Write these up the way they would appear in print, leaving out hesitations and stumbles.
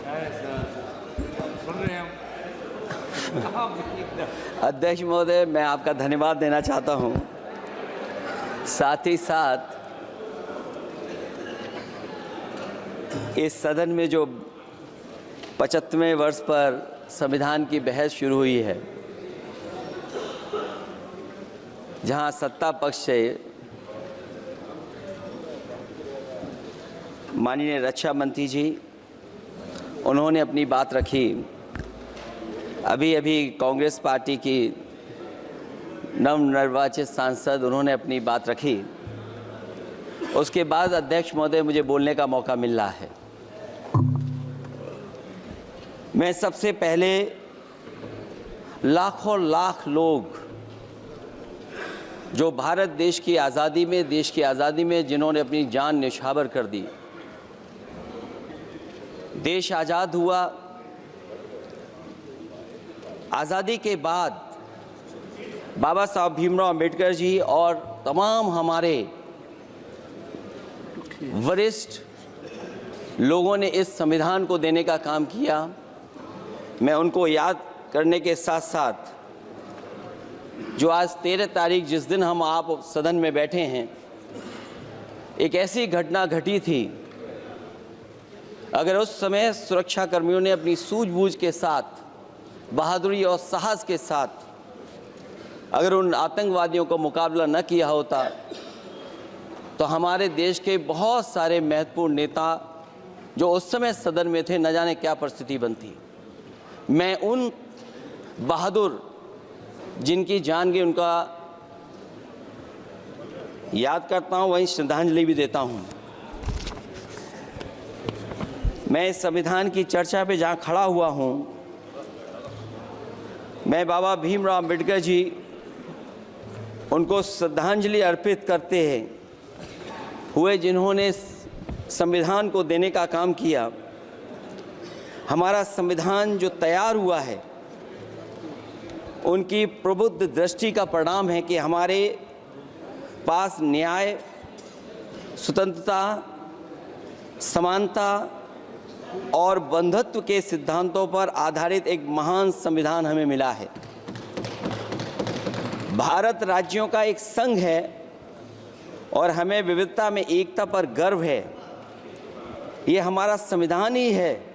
सुन रहे हैं अध्यक्ष महोदय, मैं आपका धन्यवाद देना चाहता हूं। साथ ही साथ इस सदन में जो 75वें वर्ष पर संविधान की बहस शुरू हुई है, जहां सत्ता पक्ष से माननीय रक्षा मंत्री जी उन्होंने अपनी बात रखी। अभी कांग्रेस पार्टी की नवनिर्वाचित सांसद उन्होंने अपनी बात रखी। उसके बाद अध्यक्ष महोदय मुझे बोलने का मौका मिल रहा है। मैं सबसे पहले लाखों लाख लोग जो भारत देश की आज़ादी में जिन्होंने अपनी जान न्यौछावर कर दी, देश आज़ाद हुआ। आज़ादी के बाद बाबा साहब भीमराव अंबेडकर जी और तमाम हमारे वरिष्ठ लोगों ने इस संविधान को देने का काम किया। मैं उनको याद करने के साथ साथ जो आज 13 तारीख जिस दिन हम आप सदन में बैठे हैं, एक ऐसी घटना घटी थी, अगर उस समय सुरक्षा कर्मियों ने अपनी सूझबूझ के साथ, बहादुरी और साहस के साथ अगर उन आतंकवादियों को मुकाबला न किया होता तो हमारे देश के बहुत सारे महत्वपूर्ण नेता जो उस समय सदन में थे, न जाने क्या परिस्थिति बनती। मैं उन बहादुर जिनकी जान गई उनका याद करता हूं, वहीं श्रद्धांजलि भी देता हूं। मैं इस संविधान की चर्चा पे जहां खड़ा हुआ हूं, मैं बाबा भीमराव अंबेडकर जी उनको श्रद्धांजलि अर्पित करते हुए जिन्होंने संविधान को देने का काम किया। हमारा संविधान जो तैयार हुआ है, उनकी प्रबुद्ध दृष्टि का परिणाम है कि हमारे पास न्याय, स्वतंत्रता, समानता और बंधुत्व के सिद्धांतों पर आधारित एक महान संविधान हमें मिला है। भारत राज्यों का एक संघ है और हमें विविधता में एकता पर गर्व है। ये हमारा संविधान ही है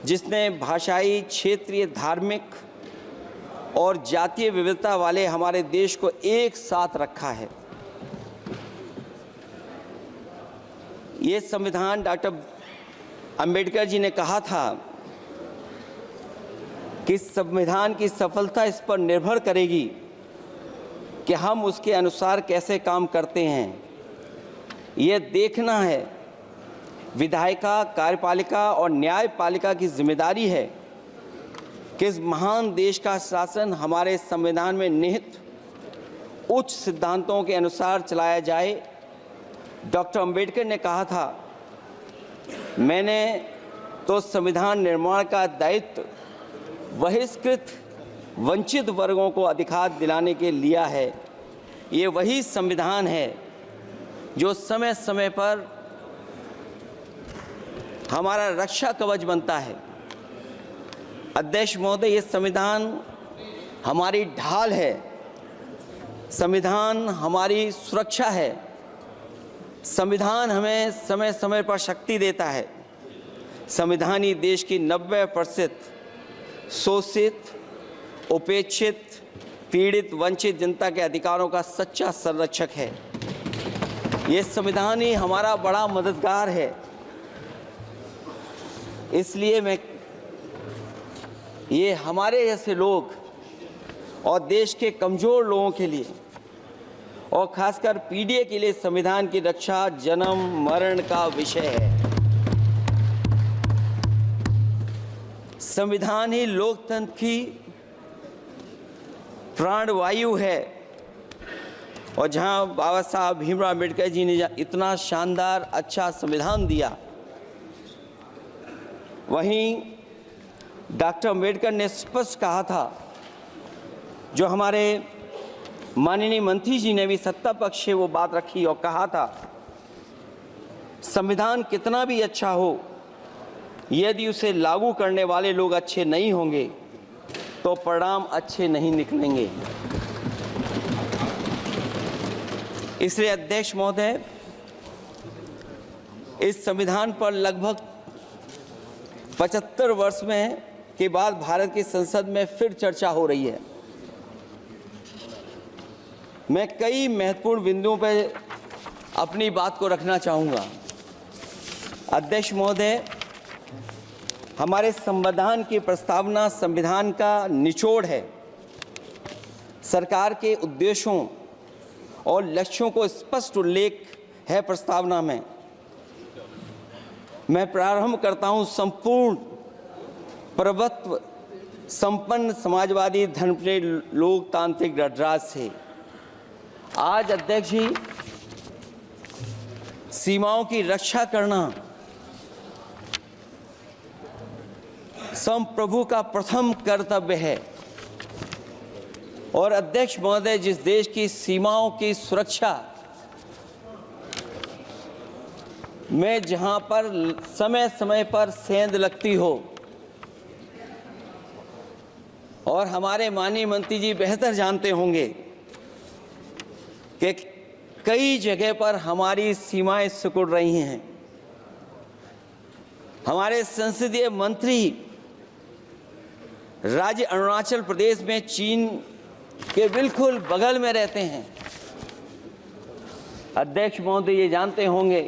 जिसने भाषाई, क्षेत्रीय, धार्मिक और जातीय विविधता वाले हमारे देश को एक साथ रखा है। ये संविधान डॉक्टर अंबेडकर जी ने कहा था कि संविधान की सफलता इस पर निर्भर करेगी कि हम उसके अनुसार कैसे काम करते हैं। ये देखना है, विधायिका, कार्यपालिका और न्यायपालिका की जिम्मेदारी है कि इस महान देश का शासन हमारे संविधान में निहित उच्च सिद्धांतों के अनुसार चलाया जाए। डॉक्टर अंबेडकर ने कहा था, मैंने तो संविधान निर्माण का दायित्व बहिष्कृत वंचित वर्गों को अधिकार दिलाने के लिया है। ये वही संविधान है जो समय समय पर हमारा रक्षा कवच बनता है। अध्यक्ष महोदय, ये संविधान हमारी ढाल है, संविधान हमारी सुरक्षा है, संविधान हमें समय समय पर शक्ति देता है। संविधान ही देश की 90% शोषित, उपेक्षित, पीड़ित, वंचित जनता के अधिकारों का सच्चा संरक्षक है। ये संविधान ही हमारा बड़ा मददगार है। इसलिए ये हमारे जैसे लोग और देश के कमज़ोर लोगों के लिए और खासकर पीढ़ी के लिए संविधान की रक्षा जन्म मरण का विषय है। संविधान ही लोकतंत्र की प्राणवायु है और जहां बाबा साहब भीमराव अंबेडकर जी ने इतना शानदार अच्छा संविधान दिया, वहीं डॉक्टर अंबेडकर ने स्पष्ट कहा था, जो हमारे माननीय मंत्री जी ने भी सत्ता पक्ष से वो बात रखी और कहा था, संविधान कितना भी अच्छा हो यदि उसे लागू करने वाले लोग अच्छे नहीं होंगे तो परिणाम अच्छे नहीं निकलेंगे। इसलिए अध्यक्ष महोदय, इस संविधान पर लगभग 75 वर्ष में के बाद भारत की संसद में फिर चर्चा हो रही है। मैं कई महत्वपूर्ण बिंदुओं पर अपनी बात को रखना चाहूँगा। अध्यक्ष महोदय, हमारे संविधान की प्रस्तावना संविधान का निचोड़ है। सरकार के उद्देश्यों और लक्ष्यों को स्पष्ट उल्लेख है प्रस्तावना में। मैं प्रारंभ करता हूं संपूर्ण प्रभुत्व संपन्न समाजवादी धर्मप्रिय लोकतांत्रिक गणराज्य से। आज अध्यक्ष जी, सीमाओं की रक्षा करना संप्रभु का प्रथम कर्तव्य है। और अध्यक्ष महोदय, जिस देश की सीमाओं की सुरक्षा में जहां पर समय समय पर सेंध लगती हो, और हमारे माननीय मंत्री जी बेहतर जानते होंगे कि कई जगह पर हमारी सीमाएं सिकुड़ रही हैं। हमारे संसदीय मंत्री राज्य अरुणाचल प्रदेश में चीन के बिल्कुल बगल में रहते हैं। अध्यक्ष महोदय, ये जानते होंगे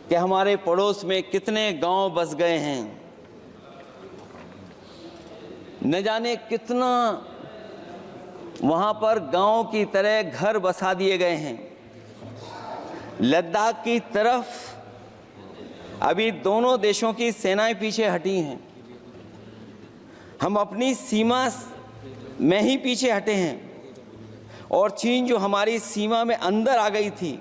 कि हमारे पड़ोस में कितने गांव बस गए हैं, न जाने कितना वहां पर गांव की तरह घर बसा दिए गए हैं। लद्दाख की तरफ अभी दोनों देशों की सेनाएं पीछे हटी हैं। हम अपनी सीमा में ही पीछे हटे हैं, और चीन जो हमारी सीमा में अंदर आ गई थी,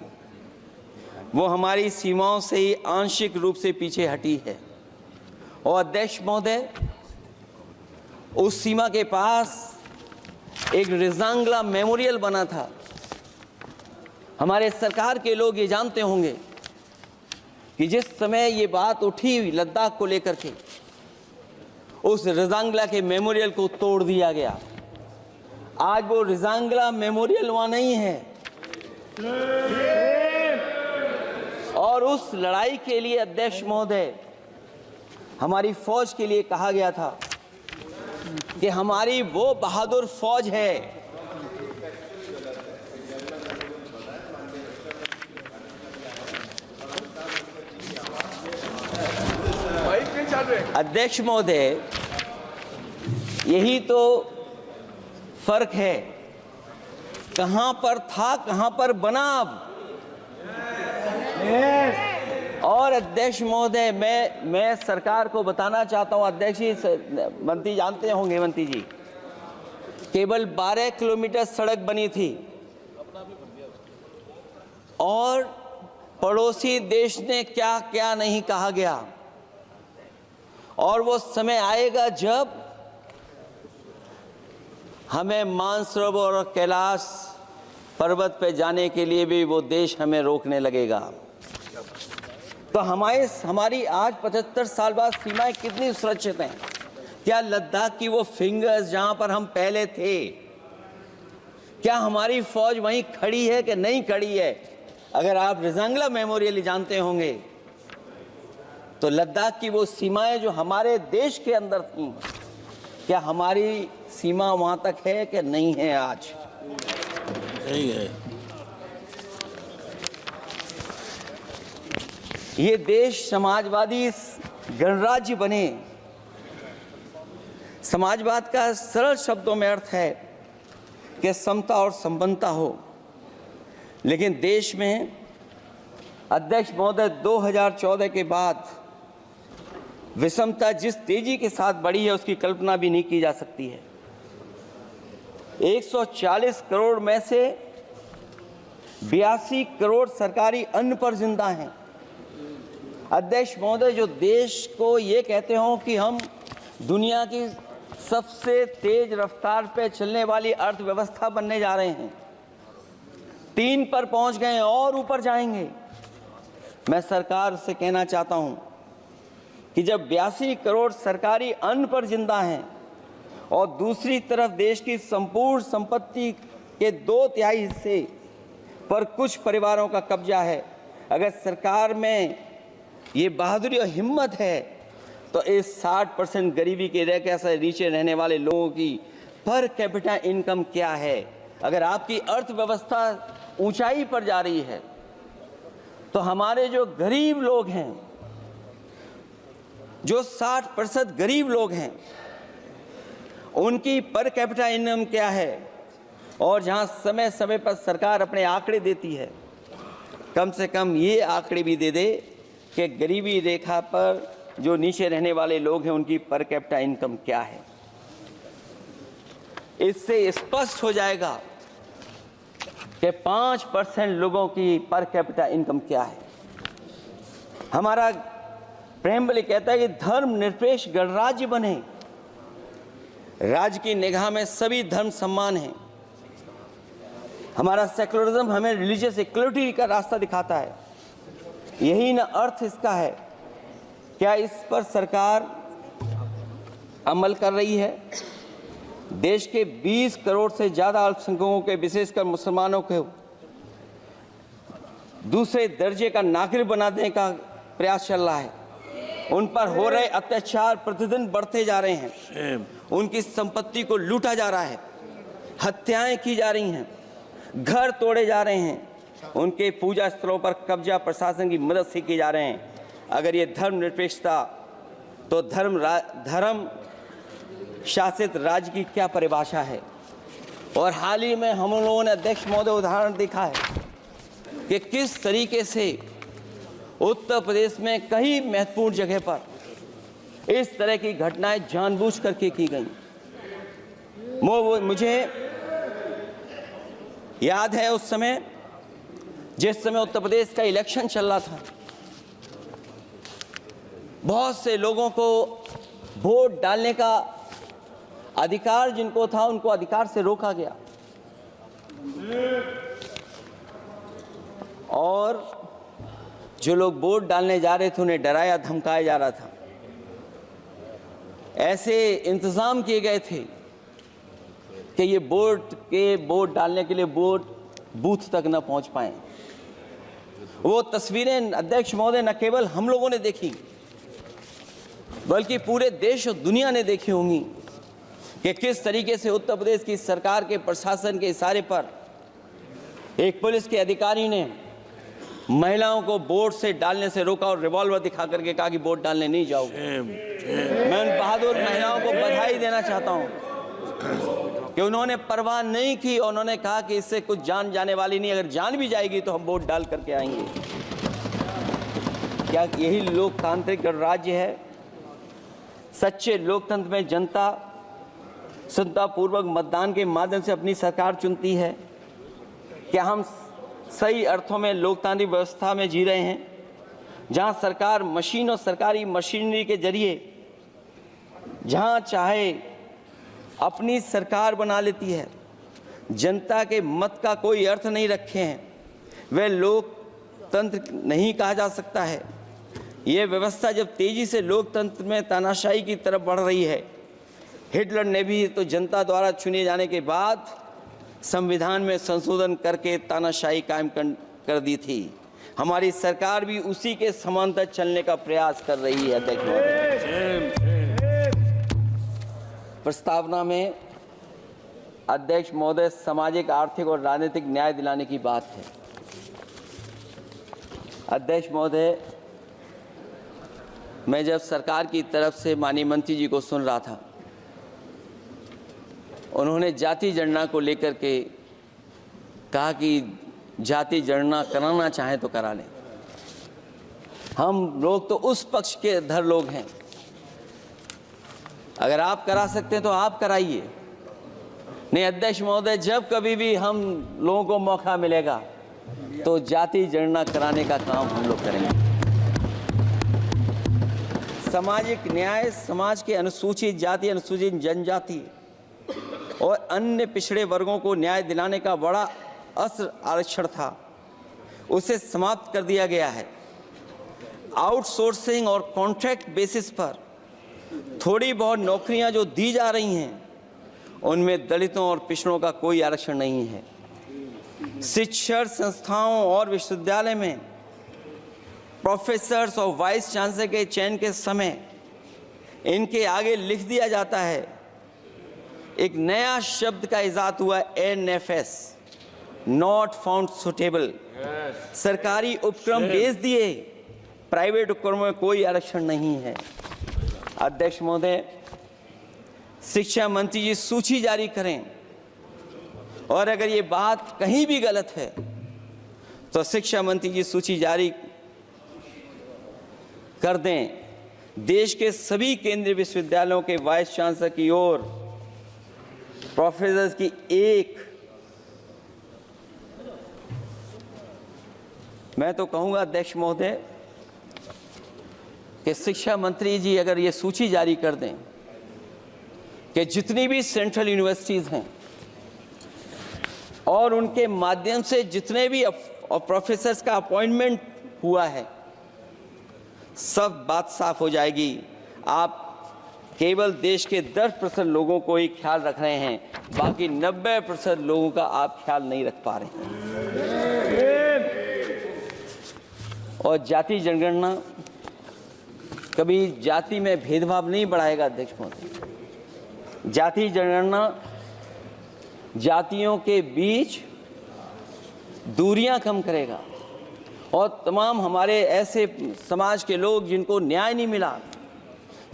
वो हमारी सीमाओं से ही आंशिक रूप से पीछे हटी है। और अध्यक्ष महोदय, उस सीमा के पास एक रिजांगला मेमोरियल बना था। हमारे सरकार के लोग ये जानते होंगे कि जिस समय ये बात उठी लद्दाख को लेकर के, उस रिजांगला के मेमोरियल को तोड़ दिया गया। आज वो रिजांगला मेमोरियल वहां नहीं है। और उस लड़ाई के लिए अध्यक्ष महोदय, हमारी फौज के लिए कहा गया था कि हमारी वो बहादुर फौज है अध्यक्ष महोदय, यही तो फर्क है। कहां पर था, कहां पर बना अब। और अध्यक्ष महोदय, मैं सरकार को बताना चाहता हूं, अध्यक्ष जी, मंत्री जानते होंगे, मंत्री जी, केवल 12 किलोमीटर सड़क बनी थी, और पड़ोसी देश ने क्या क्या नहीं कहा गया। और वो समय आएगा जब हमें मानसरोवर और कैलाश पर्वत पे जाने के लिए भी वो देश हमें रोकने लगेगा। तो हमारी आज 75 साल बाद सीमाएं कितनी सुरक्षित हैं। क्या लद्दाख की वो फिंगर्स जहां पर हम पहले थे, क्या हमारी फौज वहीं खड़ी है कि नहीं खड़ी है? अगर आप रिजांगला मेमोरियल जानते होंगे तो लद्दाख की वो सीमाएं जो हमारे देश के अंदर थी, क्या हमारी सीमा वहां तक है कि नहीं है? आज यही है। ये देश समाजवादी गणराज्य बने। समाजवाद का सरल शब्दों में अर्थ है कि समता और संपन्नता हो। लेकिन देश में अध्यक्ष महोदय 2014 के बाद विषमता जिस तेजी के साथ बढ़ी है उसकी कल्पना भी नहीं की जा सकती है। 140 करोड़ में से 82 करोड़ सरकारी अन्न पर जिंदा हैं। अध्यक्ष महोदय, जो देश को ये कहते हो कि हम दुनिया की सबसे तेज रफ्तार पे चलने वाली अर्थव्यवस्था बनने जा रहे हैं, 3 पर पहुंच गए और ऊपर जाएंगे। मैं सरकार से कहना चाहता हूं कि जब 82 करोड़ सरकारी अन्न पर जिंदा हैं और दूसरी तरफ देश की संपूर्ण संपत्ति के 2/3 हिस्से पर कुछ परिवारों का कब्जा है, अगर सरकार में ये बहादुरी और हिम्मत है तो इस 60% गरीबी के रेखा से नीचे रहने वाले लोगों की पर कैपिटा इनकम क्या है? अगर आपकी अर्थव्यवस्था ऊंचाई पर जा रही है तो हमारे जो गरीब लोग हैं, जो 60% गरीब लोग हैं, उनकी पर कैपिटा इनकम क्या है? और जहां समय समय पर सरकार अपने आंकड़े देती है, कम से कम ये आंकड़े भी दे दे कि गरीबी रेखा पर जो नीचे रहने वाले लोग हैं उनकी पर कैपिटा इनकम क्या है। इससे स्पष्ट हो जाएगा कि 5% लोगों की पर कैपिटा इनकम क्या है। हमारा प्रेमबल कहता है कि धर्म निरपेक्ष गणराज्य बने, राज्य की निगाह में सभी धर्म समान हैं। हमारा सेकुलरिज्म हमें रिलीजियस इक्वलिटी का रास्ता दिखाता है। यही ना अर्थ इसका है। क्या इस पर सरकार अमल कर रही है? देश के 20 करोड़ से ज़्यादा अल्पसंख्यकों के, विशेषकर मुसलमानों को दूसरे दर्जे का नागरिक बनाने का प्रयास चल रहा है। उन पर हो रहे अत्याचार प्रतिदिन बढ़ते जा रहे हैं। उनकी संपत्ति को लूटा जा रहा है, हत्याएं की जा रही हैं, घर तोड़े जा रहे हैं, उनके पूजा स्थलों पर कब्जा प्रशासन की मदद से किए जा रहे हैं। अगर ये धर्मनिरपेक्षता, तो धर्म शासित राज्य की क्या परिभाषा है? और हाल ही में हम लोगों ने अध्यक्ष महोदय उदाहरण देखा है कि किस तरीके से उत्तर प्रदेश में कई महत्वपूर्ण जगह पर इस तरह की घटनाएं जानबूझ करके की गई। मुझे याद है उस समय, जिस समय उत्तर प्रदेश का इलेक्शन चल रहा था, बहुत से लोगों को वोट डालने का अधिकार जिनको था, उनको अधिकार से रोका गया और जो लोग वोट डालने जा रहे थे उन्हें डराया धमकाया जा रहा था। ऐसे इंतजाम किए गए थे कि ये वोट डालने के लिए वोट बूथ तक न पहुंच पाए। वो तस्वीरें अध्यक्ष महोदय न केवल हम लोगों ने देखी, बल्कि पूरे देश और दुनिया ने देखी होंगी कि किस तरीके से उत्तर प्रदेश की सरकार के प्रशासन के इशारे पर एक पुलिस के अधिकारी ने महिलाओं को वोट से डालने से रोका और रिवॉल्वर दिखा करके कहा कि वोट डालने नहीं जाओगे। मैं उन बहादुर महिलाओं को बधाई देना चाहता हूं कि उन्होंने परवाह नहीं की। उन्होंने कहा कि इससे कुछ जान जाने वाली नहीं, अगर जान भी जाएगी तो हम वोट डाल करके आएंगे। क्या यही लोकतांत्रिक गणराज्य है? सच्चे लोकतंत्र में जनता संतापूर्वक मतदान के माध्यम से अपनी सरकार चुनती है। क्या हम सही अर्थों में लोकतांत्रिक व्यवस्था में जी रहे हैं, जहां सरकार मशीन और सरकारी मशीनरी के जरिए जहां चाहे अपनी सरकार बना लेती है, जनता के मत का कोई अर्थ नहीं रखे हैं, वह लोकतंत्र नहीं कहा जा सकता है। यह व्यवस्था जब तेजी से लोकतंत्र में तानाशाही की तरफ बढ़ रही है, हिटलर ने भी तो जनता द्वारा चुने जाने के बाद संविधान में संशोधन करके तानाशाही कायम कर दी थी। हमारी सरकार भी उसी के समांतर चलने का प्रयास कर रही है। प्रस्तावना में अध्यक्ष महोदय सामाजिक, आर्थिक और राजनीतिक न्याय दिलाने की बात है। अध्यक्ष महोदय, मैं जब सरकार की तरफ से माननीय मंत्री जी को सुन रहा था, उन्होंने जाति जनगणना को लेकर के कहा कि जाति जनगणना कराना चाहें तो करा लें। हम लोग तो उस पक्ष के धर लोग हैं, अगर आप करा सकते हैं तो आप कराइए। नहीं अध्यक्ष महोदय, जब कभी भी हम लोगों को मौका मिलेगा तो जाति जनगणना कराने का काम हम लोग करेंगे। सामाजिक न्याय समाज के अनुसूचित जाति, अनुसूचित जनजाति और अन्य पिछड़े वर्गों को न्याय दिलाने का बड़ा अस्त्र आरक्षण था, उसे समाप्त कर दिया गया है। आउटसोर्सिंग और कॉन्ट्रैक्ट बेसिस पर थोड़ी बहुत नौकरियां जो दी जा रही हैं, उनमें दलितों और पिछड़ों का कोई आरक्षण नहीं है। शिक्षण संस्थाओं और विश्वविद्यालय में प्रोफेसर्स और वाइस चांसलर के चयन के समय इनके आगे लिख दिया जाता है, एक नया शब्द का इजाद हुआ, NFS, नॉट फाउंड सुटेबल। सरकारी उपक्रम भेज दिए, प्राइवेट उपक्रमों में कोई आरक्षण नहीं है। अध्यक्ष महोदय, शिक्षा मंत्री जी सूची जारी करें, और अगर ये बात कहीं भी गलत है तो शिक्षा मंत्री जी सूची जारी कर दें। देश के सभी केंद्रीय विश्वविद्यालयों के वाइस चांसलर की ओर प्रोफेसर्स की एक, मैं तो कहूंगा अध्यक्ष महोदय कि शिक्षा मंत्री जी अगर ये सूची जारी कर दें कि जितनी भी सेंट्रल यूनिवर्सिटीज़ हैं और उनके माध्यम से जितने भी प्रोफेसर्स का अपॉइंटमेंट हुआ है, सब बात साफ हो जाएगी। आप केवल देश के 10% लोगों को ही ख्याल रख रहे हैं, बाकी 90% लोगों का आप ख्याल नहीं रख पा रहे हैं। और जाति जनगणना कभी जाति में भेदभाव नहीं बढ़ाएगा अध्यक्ष महोदय। जाति जनगणना जातियों के बीच दूरियां कम करेगा और तमाम हमारे ऐसे समाज के लोग जिनको न्याय नहीं मिला,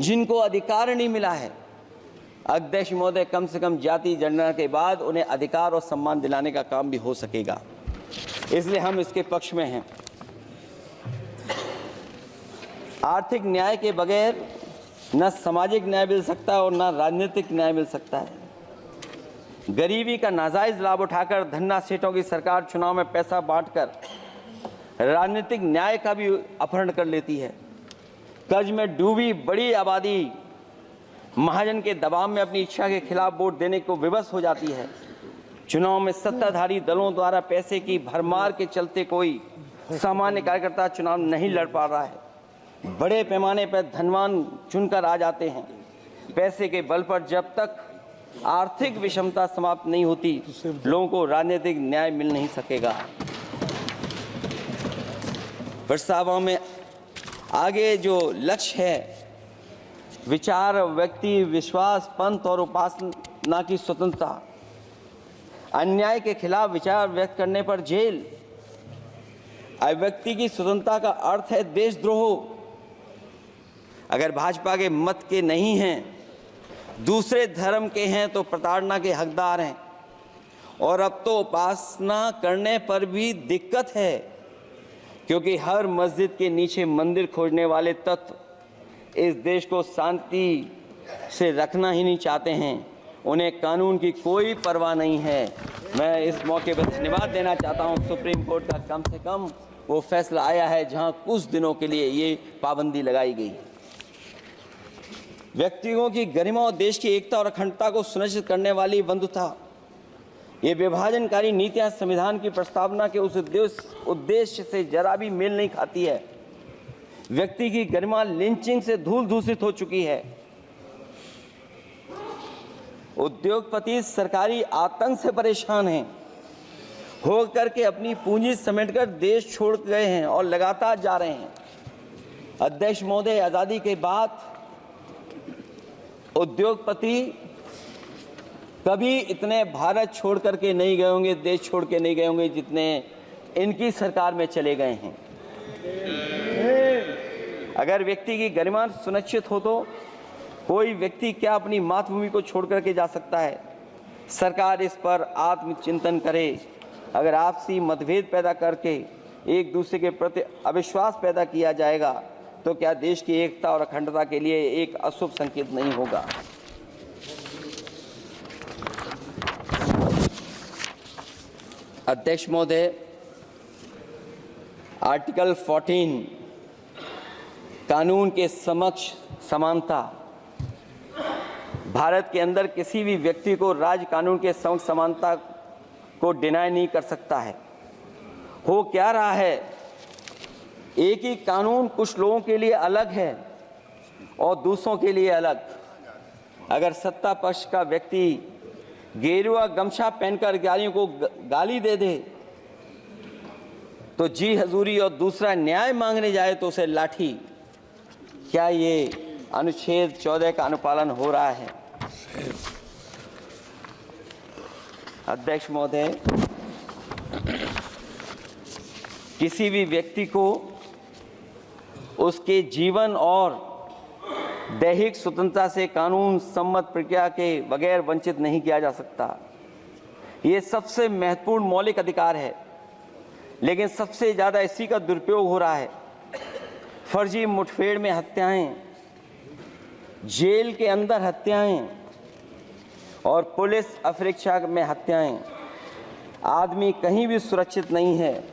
जिनको अधिकार नहीं मिला है, अध्यक्ष महोदय कम से कम जाति जनगणना के बाद उन्हें अधिकार और सम्मान दिलाने का काम भी हो सकेगा। इसलिए हम इसके पक्ष में हैं। आर्थिक न्याय के बगैर न सामाजिक न्याय मिल सकता है और न राजनीतिक न्याय मिल सकता है। गरीबी का नाजायज लाभ उठाकर धन्ना सेठों की सरकार चुनाव में पैसा बांटकर राजनीतिक न्याय का भी अपहरण कर लेती है। कर्ज में डूबी बड़ी आबादी महाजन के दबाव में अपनी इच्छा के खिलाफ वोट देने को विवश हो जाती है। चुनाव में सत्ताधारी दलों द्वारा पैसे की भरमार के चलते कोई सामान्य कार्यकर्ता चुनाव नहीं लड़ पा रहा है। बड़े पैमाने पर धनवान चुनकर आ जाते हैं। पैसे के बल पर जब तक आर्थिक विषमता समाप्त नहीं होती, लोगों को राजनीतिक न्याय मिल नहीं सकेगा। प्रस्तावों में आगे जो लक्ष्य है, विचार, व्यक्ति, विश्वास, पंथ और उपासना की स्वतंत्रता, अन्याय के खिलाफ विचार व्यक्त करने पर जेल, अभिव्यक्ति की स्वतंत्रता का अर्थ है देशद्रोह। अगर भाजपा के मत के नहीं हैं, दूसरे धर्म के हैं तो प्रताड़ना के हकदार हैं। और अब तो उपासना करने पर भी दिक्कत है, क्योंकि हर मस्जिद के नीचे मंदिर खोजने वाले तत्व इस देश को शांति से रखना ही नहीं चाहते हैं। उन्हें कानून की कोई परवाह नहीं है। मैं इस मौके पर धन्यवाद देना चाहता हूं सुप्रीम कोर्ट का कम से कम वो फैसला आया है जहां कुछ दिनों के लिए ये पाबंदी लगाई गई। व्यक्तियों की गरिमा और देश की एकता और अखंडता को सुनिश्चित करने वाली बंधुता, ये विभाजनकारी नीतियां संविधान की प्रस्तावना के उस उद्देश्य से जरा भी मेल नहीं खाती है। व्यक्ति की गरिमा लिंचिंग से धूल दूषित हो चुकी है। उद्योगपति सरकारी आतंक से परेशान हैं, हो करके अपनी पूंजी समेटकर देश छोड़ गए हैं और लगातार जा रहे हैं। अध्यक्ष महोदय, आज़ादी के बाद उद्योगपति कभी इतने भारत छोड़ करके नहीं गए होंगे, देश छोड़ के नहीं गए होंगे जितने इनकी सरकार में चले गए हैं। अगर व्यक्ति की गरिमा सुनिश्चित हो तो कोई व्यक्ति क्या अपनी मातृभूमि को छोड़ करके जा सकता है। सरकार इस पर आत्मचिंतन करे। अगर आपसी मतभेद पैदा करके एक दूसरे के प्रति अविश्वास पैदा किया जाएगा तो क्या देश की एकता और अखंडता के लिए एक अशुभ संकेत नहीं होगा। अध्यक्ष महोदय, आर्टिकल 14 कानून के समक्ष समानता, भारत के अंदर किसी भी व्यक्ति को राज्य कानून के समक्ष समानता को डिनाई नहीं कर सकता है। हो क्या रहा है एक ही कानून कुछ लोगों के लिए अलग है और दूसरों के लिए अलग। अगर सत्ता पक्ष का व्यक्ति गेरुआ गमछा पहनकर गालियों को गाली दे दे तो जी हजूरी और दूसरा न्याय मांगने जाए तो उसे लाठी। क्या ये अनुच्छेद 14 का अनुपालन हो रहा है? अध्यक्ष महोदय, किसी भी व्यक्ति को उसके जीवन और दैहिक स्वतंत्रता से कानून सम्मत प्रक्रिया के बगैर वंचित नहीं किया जा सकता। ये सबसे महत्वपूर्ण मौलिक अधिकार है, लेकिन सबसे ज़्यादा इसी का दुरुपयोग हो रहा है। फर्जी मुठभेड़ में हत्याएं, जेल के अंदर हत्याएं और पुलिस अफरीक्षा में हत्याएं। आदमी कहीं भी सुरक्षित नहीं है।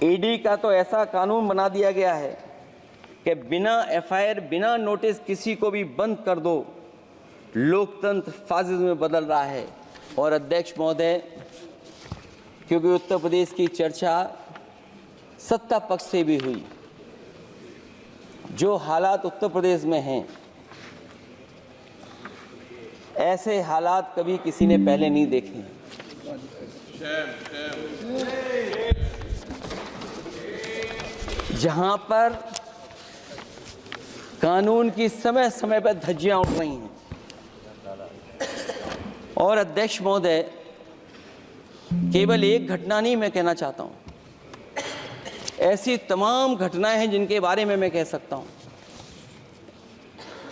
ईडी का तो ऐसा कानून बना दिया गया है कि बिना एफआईआर, बिना नोटिस किसी को भी बंद कर दो। लोकतंत्र फासिज्म में बदल रहा है। और अध्यक्ष महोदय, क्योंकि उत्तर प्रदेश की चर्चा सत्ता पक्ष से भी हुई, जो हालात उत्तर प्रदेश में हैं, ऐसे हालात कभी किसी ने पहले नहीं देखे हैं। जहां पर कानून की समय समय पर धज्जियां उड़ रही हैं। और अध्यक्ष महोदय, केवल एक घटना नहीं मैं कहना चाहता हूं, ऐसी तमाम घटनाएं हैं जिनके बारे में मैं कह सकता हूं।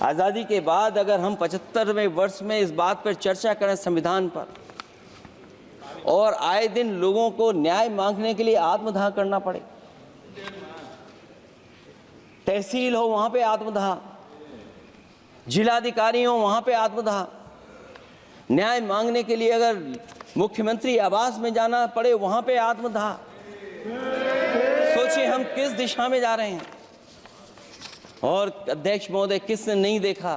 आज़ादी के बाद अगर हम 75वें वर्ष में इस बात पर चर्चा करें संविधान पर, और आए दिन लोगों को न्याय मांगने के लिए आत्मदाह करना पड़े, तहसील हो वहां पे आत्मदाह, जिलाधिकारी हो वहां पे आत्मदाह, न्याय मांगने के लिए अगर मुख्यमंत्री आवास में जाना पड़े वहां पे आत्मदाह। सोचिए हम किस दिशा में जा रहे हैं। और अध्यक्ष महोदय, किसने नहीं देखा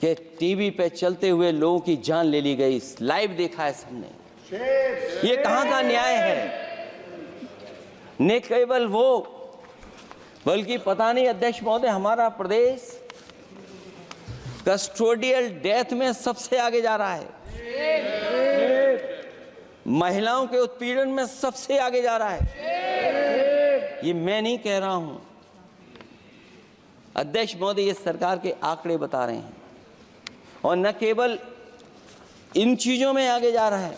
कि टीवी पे चलते हुए लोगों की जान ले ली गई? लाइव देखा है सबने। ये कहां का न्याय है? न केवल वो, बल्कि पता नहीं अध्यक्ष महोदय, हमारा प्रदेश कस्टोडियल डेथ में सबसे आगे जा रहा है, महिलाओं के उत्पीड़न में सबसे आगे जा रहा है। ये मैं नहीं कह रहा हूं, अध्यक्ष महोदय, ये सरकार के आंकड़े बता रहे हैं। और न केवल इन चीजों में आगे जा रहा है,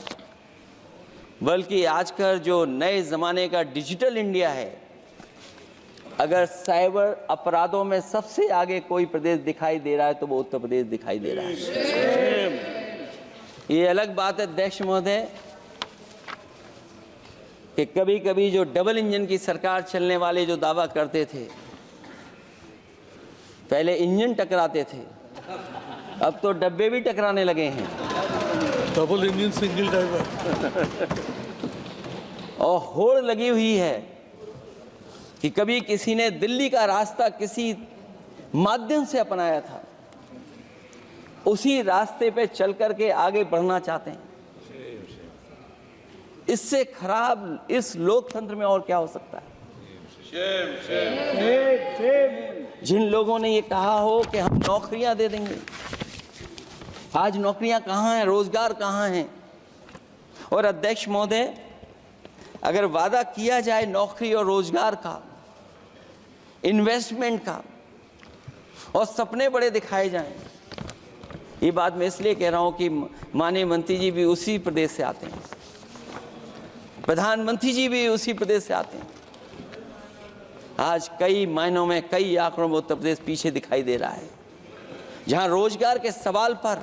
बल्कि आजकल जो नए जमाने का डिजिटल इंडिया है, अगर साइबर अपराधों में सबसे आगे कोई प्रदेश दिखाई दे रहा है तो वो उत्तर प्रदेश दिखाई दे रहा है। ये अलग बात है अध्यक्ष महोदय कि कभी कभी जो डबल इंजन की सरकार चलने वाले जो दावा करते थे, पहले इंजन टकराते थे, अब तो डब्बे भी टकराने लगे हैं। Double engine single driver. और होड़ लगी हुई है कि कभी किसी ने दिल्ली का रास्ता किसी माध्यम से अपनाया था, उसी रास्ते पे चल करके आगे बढ़ना चाहते हैं। इससे खराब इस लोकतंत्र में और क्या हो सकता है? जिन लोगों ने ये कहा हो कि हम नौकरियां दे देंगे, आज नौकरियां कहां हैं? रोजगार कहां हैं? और अध्यक्ष महोदय, अगर वादा किया जाए नौकरी और रोजगार का, इन्वेस्टमेंट का, और सपने बड़े दिखाए जाएं, ये बात मैं इसलिए कह रहा हूं कि माननीय मंत्री जी भी उसी प्रदेश से आते हैं, प्रधानमंत्री जी भी उसी प्रदेश से आते हैं। आज कई मायनों में, कई आंकड़ों में उत्तर प्रदेश पीछे दिखाई दे रहा है। जहां रोजगार के सवाल पर,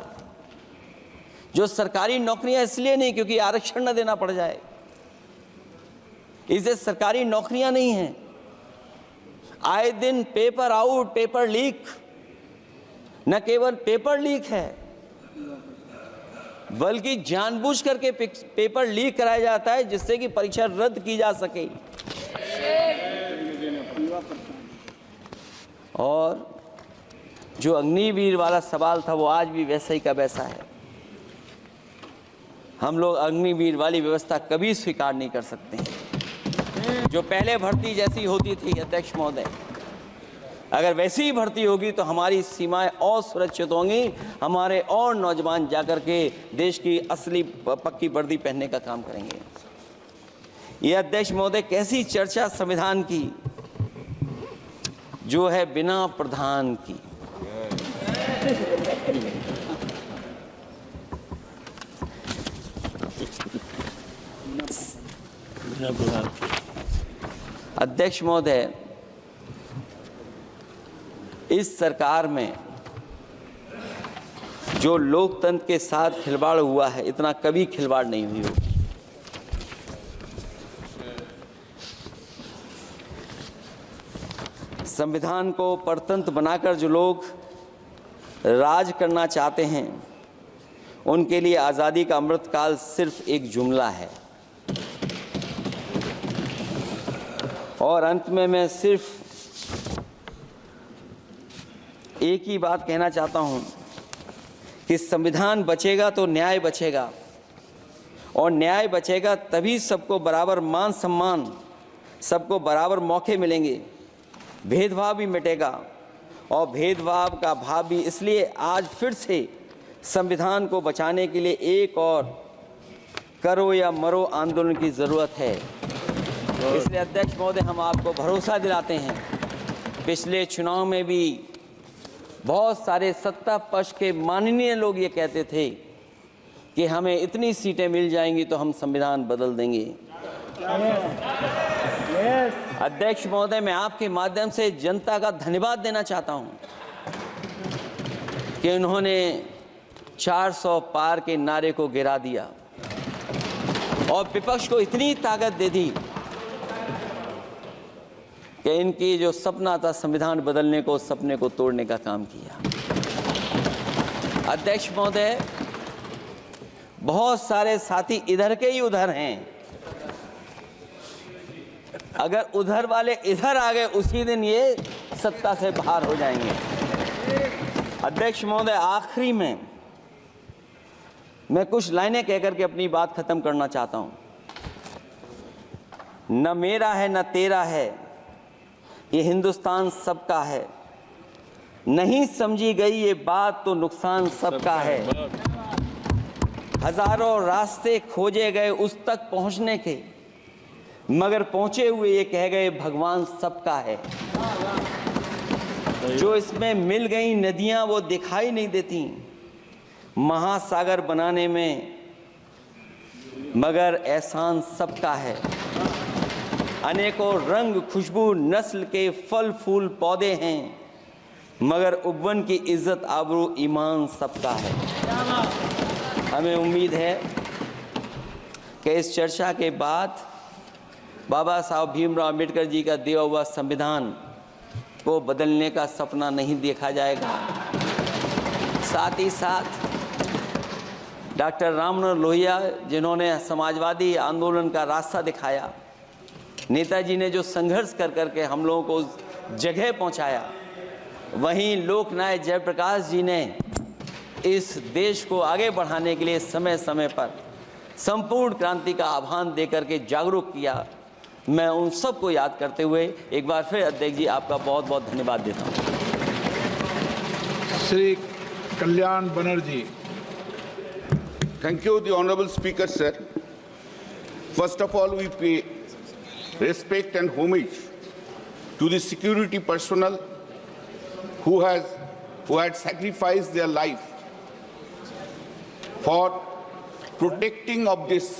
जो सरकारी नौकरियां इसलिए नहीं क्योंकि आरक्षण न देना पड़ जाए, इसे सरकारी नौकरियां नहीं हैं। आए दिन पेपर आउट, पेपर लीक, न केवल पेपर लीक है बल्कि जानबूझ करके पेपर लीक कराया जाता है जिससे कि परीक्षा रद्द की जा सके। और जो अग्निवीर वाला सवाल था वो आज भी वैसा ही का वैसा है। हम लोग अग्निवीर वाली व्यवस्था कभी स्वीकार नहीं कर सकते हैं। जो पहले भर्ती जैसी होती थी अध्यक्ष महोदय, अगर वैसी ही भर्ती होगी तो हमारी सीमाएं और सुरक्षित होंगी, हमारे और नौजवान जाकर के देश की असली पक्की वर्दी पहनने का काम करेंगे। ये अध्यक्ष महोदय कैसी चर्चा संविधान की जो है बिना प्रधान की। अध्यक्ष महोदय, इस सरकार में जो लोकतंत्र के साथ खिलवाड़ हुआ है, इतना कभी खिलवाड़ नहीं हुई होगी। संविधान को परतंत्र बनाकर जो लोग राज करना चाहते हैं, उनके लिए आज़ादी का अमृतकाल सिर्फ एक जुमला है। और अंत में मैं सिर्फ एक ही बात कहना चाहता हूं कि संविधान बचेगा तो न्याय बचेगा, और न्याय बचेगा तभी सबको बराबर मान सम्मान, सबको बराबर मौके मिलेंगे, भेदभाव भी मिटेगा। और भेदभाव का भाव भी इसलिए आज फिर से संविधान को बचाने के लिए एक और करो या मरो आंदोलन की ज़रूरत है। इसलिए अध्यक्ष महोदय, हम आपको भरोसा दिलाते हैं, पिछले चुनाव में भी बहुत सारे सत्ता पक्ष के माननीय लोग ये कहते थे कि हमें इतनी सीटें मिल जाएंगी तो हम संविधान बदल देंगे। अध्यक्ष महोदय, मैं आपके माध्यम से जनता का धन्यवाद देना चाहता हूं कि उन्होंने 400 पार के नारे को गिरा दिया और विपक्ष को इतनी ताकत दे दी कि इनकी जो सपना था संविधान बदलने को, उस सपने को तोड़ने का काम किया। अध्यक्ष महोदय, बहुत सारे साथी इधर के ही उधर हैं, अगर उधर वाले इधर आ गए उसी दिन ये सत्ता से बाहर हो जाएंगे। अध्यक्ष महोदय, आखिरी में मैं कुछ लाइनें कहकर के अपनी बात खत्म करना चाहता हूं। न मेरा है न तेरा है, ये हिंदुस्तान सबका है, नहीं समझी गई ये बात तो नुकसान सबका है। हजारों रास्ते खोजे गए उस तक पहुंचने के, मगर पहुंचे हुए ये कह गए भगवान सबका है। जो इसमें मिल गई नदियां वो दिखाई नहीं देती महासागर बनाने में, मगर एहसान सबका है। अनेकों रंग खुशबू नस्ल के फल फूल पौधे हैं, मगर उपवन की इज्जत आबरू ईमान सबका है। हमें उम्मीद है कि इस चर्चा के बाद बाबा साहब भीमराव अम्बेडकर जी का दिया हुआ संविधान को बदलने का सपना नहीं देखा जाएगा। साथ ही साथ डॉक्टर राममनोहर लोहिया, जिन्होंने समाजवादी आंदोलन का रास्ता दिखाया, नेताजी ने जो संघर्ष कर करके हम लोगों को उस जगह पहुंचाया, वहीं लोकनायक जयप्रकाश जी ने इस देश को आगे बढ़ाने के लिए समय समय पर संपूर्ण क्रांति का आह्वान देकर के जागरूक किया। मैं उन सबको याद करते हुए एक बार फिर अध्यक्ष जी आपका बहुत बहुत धन्यवाद देता हूँ। Shri Kalyan Banerjee. Thank you, the Honorable Speaker, sir. First of all, we pay respect and homage to the security personnel who had sacrificed their life for protecting of this